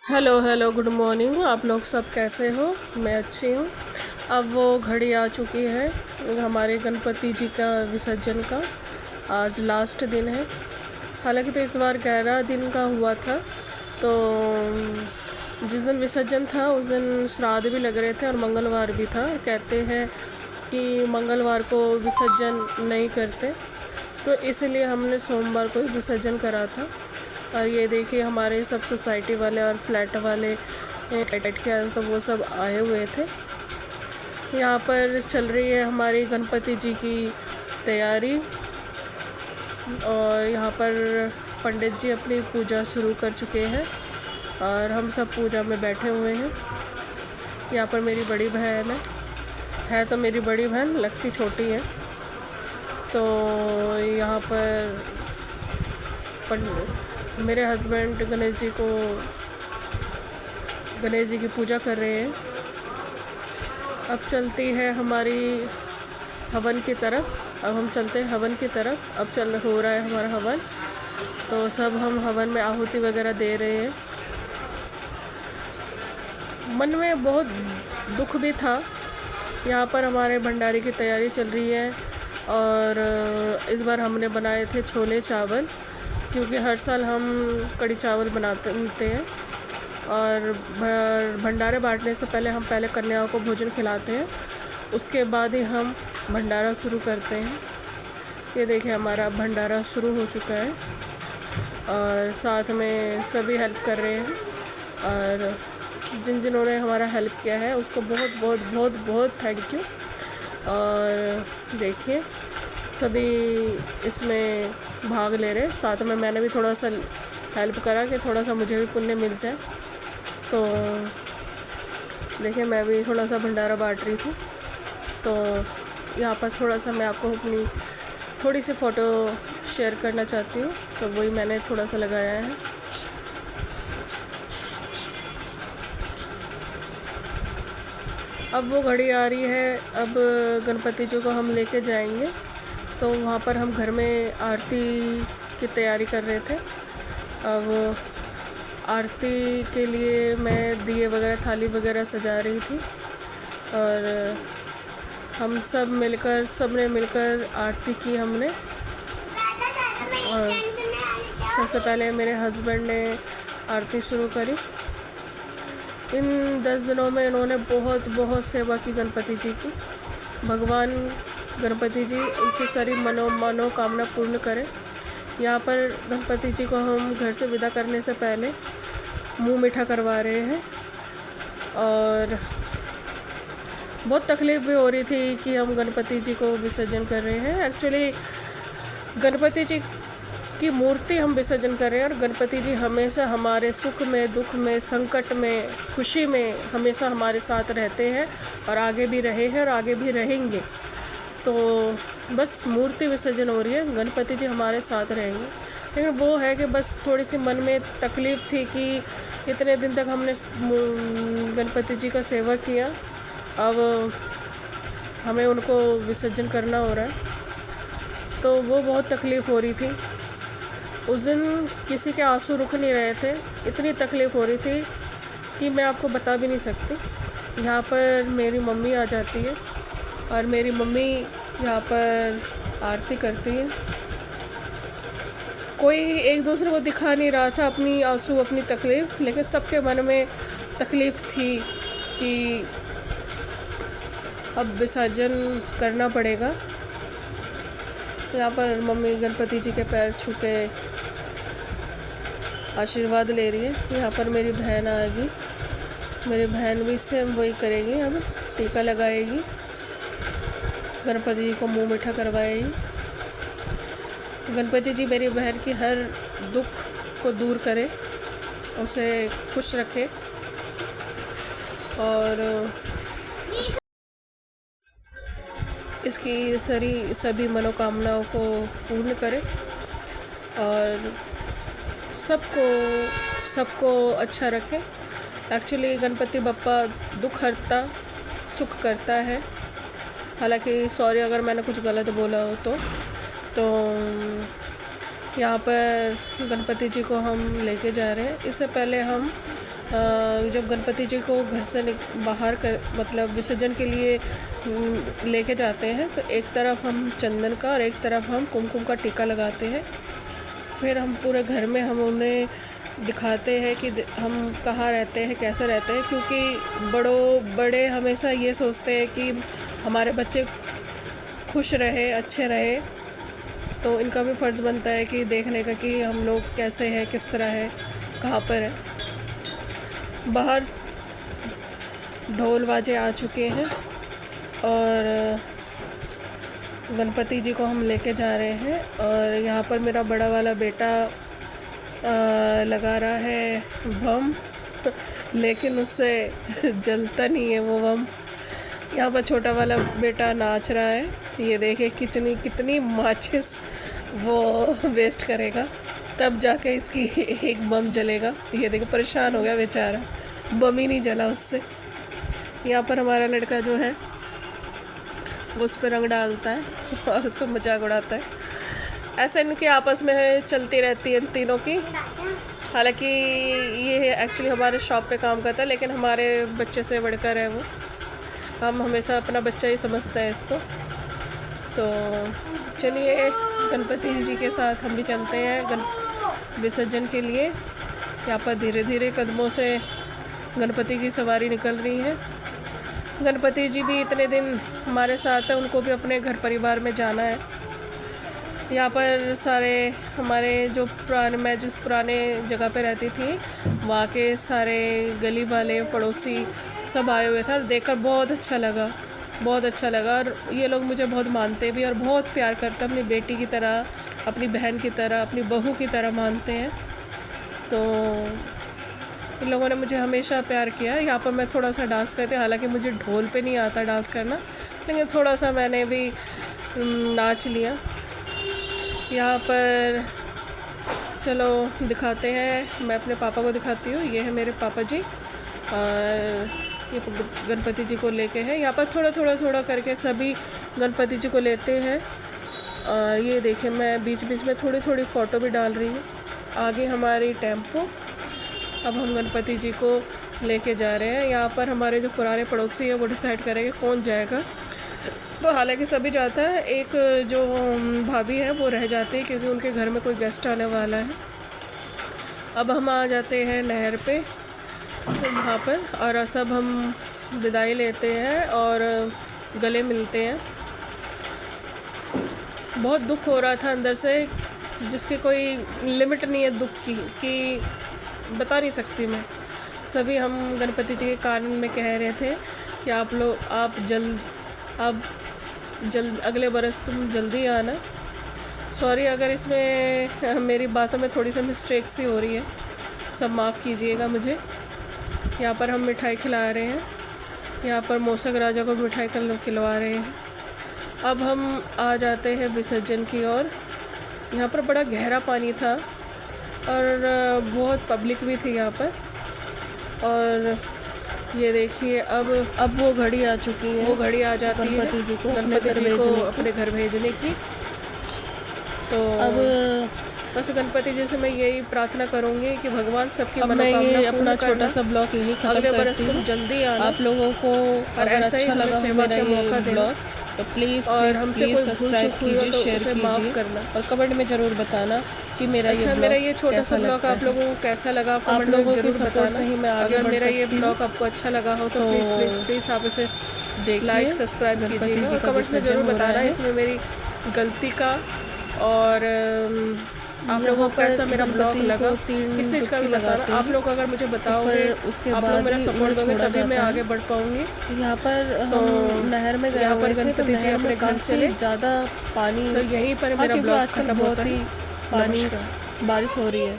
Hello hello, good morning. आप लोग सब कैसे हो? मैं अच्छी हूँ। अब वो घड़ी आ चुकी है हमारे गणपति जी का विसर्जन का। आज लास्ट दिन है। हालांकि तो इस बार 11 दिन का हुआ था। तो जिस दिन विसर्जन था उस दिन श्राद्ध भी लग रहे थे और मंगलवार भी था। कहते हैं कि मंगलवार को विसर्जन नहीं करते, तो इसलिए हमने सोमवार को विसर्जन करा था। और ये देखिए हमारे सब सोसाइटी वाले और फ्लैट वाले बैठ के आए, तो वो सब आए हुए थे। यहाँ पर चल रही है हमारी गणपति जी की तैयारी। और यहाँ पर पंडित जी अपनी पूजा शुरू कर चुके हैं और हम सब पूजा में बैठे हुए हैं। यहाँ पर मेरी बड़ी बहन है तो मेरी बड़ी बहन लगती छोटी है। तो यहाँ पर मेरे हस्बैंड गणेश जी की पूजा कर रहे हैं। अब चलती है हमारी हवन की तरफ। अब हम चलते हैं हवन की तरफ। अब हो रहा है हमारा हवन, तो सब हम हवन में आहुति वगैरह दे रहे हैं। मन में बहुत दुख भी था। यहाँ पर हमारे भंडारे की तैयारी चल रही है और इस बार हमने बनाए थे छोले चावल, क्योंकि हर साल हम कढ़ी चावल बनाते हैं। और भंडारे बांटने से पहले हम कन्याओं को भोजन खिलाते हैं, उसके बाद ही हम भंडारा शुरू करते हैं। ये देखिए हमारा भंडारा शुरू हो चुका है और साथ में सभी हेल्प कर रहे हैं। और जिन्होंने हमारा हेल्प किया है उसको बहुत बहुत बहुत बहुत थैंक यू। और देखिए सभी इसमें भाग ले रहे। साथ में मैंने भी थोड़ा सा हेल्प करा कि थोड़ा सा मुझे भी पुण्य मिल जाए। तो देखिए मैं भी थोड़ा सा भंडारा बांट रही थी। तो यहाँ पर थोड़ा सा मैं आपको अपनी थोड़ी सी फ़ोटो शेयर करना चाहती हूँ, तो वही मैंने थोड़ा सा लगाया है। अब वो घड़ी आ रही है। अब गणपति जी को हम लेके जाएंगे, तो वहाँ पर हम घर में आरती की तैयारी कर रहे थे। अब आरती के लिए मैं दिए वगैरह थाली वगैरह सजा रही थी और हम सबने मिलकर आरती की हमने। और सबसे पहले मेरे हस्बैंड ने आरती शुरू करी। इन 10 दिनों में इन्होंने बहुत बहुत सेवा की गणपति जी की। भगवान गणपति जी उनकी सारी मनोकामना पूर्ण करें। यहाँ पर गणपति जी को हम घर से विदा करने से पहले मुंह मीठा करवा रहे हैं। और बहुत तकलीफ़ भी हो रही थी कि हम गणपति जी को विसर्जन कर रहे हैं। एक्चुअली गणपति जी की मूर्ति हम विसर्जन कर रहे हैं और गणपति जी हमेशा हमारे सुख में, दुख में, संकट में, खुशी में हमेशा हमारे साथ रहते हैं और आगे भी रहे हैं और आगे भी रहेंगे। तो बस मूर्ति विसर्जन हो रही है, गणपति जी हमारे साथ रहेंगे। लेकिन वो है कि बस थोड़ी सी मन में तकलीफ़ थी कि इतने दिन तक हमने गणपति जी का सेवा किया, अब हमें उनको विसर्जन करना हो रहा है, तो वो बहुत तकलीफ़ हो रही थी। उस दिन किसी के आंसू रुक नहीं रहे थे, इतनी तकलीफ़ हो रही थी कि मैं आपको बता भी नहीं सकती। यहाँ पर मेरी मम्मी आ जाती है और मेरी मम्मी यहाँ पर आरती करती है। कोई एक दूसरे को दिखा नहीं रहा था अपनी आंसू, अपनी तकलीफ़, लेकिन सबके मन में तकलीफ़ थी कि अब विसर्जन करना पड़ेगा। यहाँ पर मम्मी गणपति जी के पैर छू के आशीर्वाद ले रही है। यहाँ पर मेरी बहन आएगी, मेरी बहन भी सेम वही करेगी। अब टीका लगाएगी, गणपति जी को मुंह मीठा करवाएगी। गणपति जी मेरी बहन की हर दुख को दूर करे, उसे खुश रखे और इसकी सभी मनोकामनाओं को पूर्ण करे और सबको अच्छा रखे। एक्चुअली गणपति बप्पा दुख हरता, सुख करता है। हालांकि सॉरी अगर मैंने कुछ गलत बोला हो तो यहाँ पर गणपति जी को हम लेके जा रहे हैं। इससे पहले हम जब गणपति जी को घर से बाहर कर मतलब विसर्जन के लिए लेके जाते हैं तो एक तरफ हम चंदन का और एक तरफ हम कुमकुम का टीका लगाते हैं। फिर हम पूरे घर में हम उन्हें दिखाते हैं कि हम कहाँ रहते हैं, कैसे रहते हैं, क्योंकि बड़े हमेशा ये सोचते हैं कि हमारे बच्चे खुश रहे, अच्छे रहे, तो इनका भी फ़र्ज़ बनता है कि देखने का कि हम लोग कैसे हैं, किस तरह है, कहाँ पर है। बाहर ढोल बाजे आ चुके हैं और गणपति जी को हम लेके जा रहे हैं। और यहाँ पर मेरा बड़ा वाला बेटा लगा रहा है बम लेकिन उससे जलता नहीं है वो बम। यहाँ पर छोटा वाला बेटा नाच रहा है। ये देखे कितनी माचिस वो वेस्ट करेगा, तब जाके इसकी एक बम जलेगा। ये देखो परेशान हो गया बेचारा, बम ही नहीं जला उससे। यहाँ पर हमारा लड़का जो है उस पर रंग डालता है और उसको मजाक उड़ाता है। ऐसे इनकी आपस में चलती रहती है इन तीनों की। हालांकि ये एक्चुअली हमारे शॉप पे काम करता है, लेकिन हमारे बच्चे से बढ़कर है वो। हम हमेशा अपना बच्चा ही समझते हैं इसको। तो चलिए गणपति जी के साथ हम भी चलते हैं विसर्जन के लिए। यहाँ पर धीरे धीरे कदमों से गणपति की सवारी निकल रही है। गणपति जी भी इतने दिन हमारे साथ है, उनको भी अपने घर परिवार में जाना है। यहाँ पर सारे हमारे जो मैं जिस पुराने जगह पे रहती थी वहाँ के सारे गली वाले पड़ोसी सब आए हुए थे और देखकर बहुत अच्छा लगा, बहुत अच्छा लगा। और ये लोग मुझे बहुत मानते भी और बहुत प्यार करते हैं, अपनी बेटी की तरह, अपनी बहन की तरह, अपनी बहू की तरह मानते हैं। तो इन लोगों ने मुझे हमेशा प्यार किया। यहाँ पर मैं थोड़ा सा डांस करती, हालांकि मुझे ढोल पे नहीं आता डांस करना, लेकिन थोड़ा सा मैंने भी नाच लिया। यहाँ पर चलो दिखाते हैं, मैं अपने पापा को दिखाती हूँ। ये है मेरे पापा जी और ये गणपति जी को लेके है। यहाँ पर थोड़ा करके सभी गणपति जी को लेते हैं। और ये देखिए मैं बीच बीच में थोड़ी फ़ोटो भी डाल रही हूँ। आगे हमारी टेम्पो, अब हम गणपति जी को लेके जा रहे हैं। यहाँ पर हमारे जो पुराने पड़ोसी है वो डिसाइड करेंगे कौन जाएगा। तो हालांकि सभी जाता है, एक जो भाभी है वो रह जाती है क्योंकि उनके घर में कोई गेस्ट आने वाला है। अब हम आ जाते हैं नहर पे वहाँ पर और सब हम विदाई लेते हैं और गले मिलते हैं। बहुत दुख हो रहा था अंदर से, जिसकी कोई लिमिट नहीं है दुख की, कि बता नहीं सकती मैं। सभी हम गणपति जी के कान में कह रहे थे कि आप जल्द अगले बरस तुम जल्दी आना। सॉरी अगर इसमें मेरी बातों में थोड़ी सी मिस्टेक सी हो रही है, सब माफ़ कीजिएगा मुझे। यहाँ पर हम मिठाई खिला रहे हैं, यहाँ पर मौसक राजा को मिठाई खिलवा रहे हैं। अब हम आ जाते हैं विसर्जन की ओर। यहाँ पर बड़ा गहरा पानी था और बहुत पब्लिक भी थी यहाँ पर। और ये देखिए अब वो घड़ी आ चुकी है, वो घड़ी आ जाती है गणपति जी को अपने घर भेजने की। तो अब बस गणपति जी से मैं यही प्रार्थना करूँगी कि भगवान सबकी मनोकामना पूर्ण अपना छोटा सा ब्लॉग यही खत्म करती हूँ। जल्दी आना। आप लोगों को अगर अच्छा लगा मेरा ये ब्लॉग तो प्लीज़ सब्सक्राइब कीजिए, शेयर कीजिए और कमेंट में ज़रूर बताना कि मेरा ये छोटा सा ब्लॉग आप लोगों को कैसा लगा। आप लोगों की सपोर्ट से ही मैं आगे बढ़ सकती हूँ। अगर मेरा ये ब्लॉग आपको अच्छा लगा हो तो प्लीज़ आप इसे लाइक सब्सक्राइब कीजिए और कमेंट में ज़रूर बताना इसमें मेरी गलती का और आप लोगों को कैसा मेरा ब्लॉग लगा, इस चीज़ का भी बताना। आप लोग अगर मुझे बताओगे, उसके आप लोग मेरा सपोर्ट दोगे तभी मैं आगे बढ़ पाऊँगी। यहाँ पर तो नहर में गया पर गणपति जी अपने घर चले, ज़्यादा पानी तो यहीं पर मेरा ब्लॉग खत्म होता है। पानी बारिश हो रही है।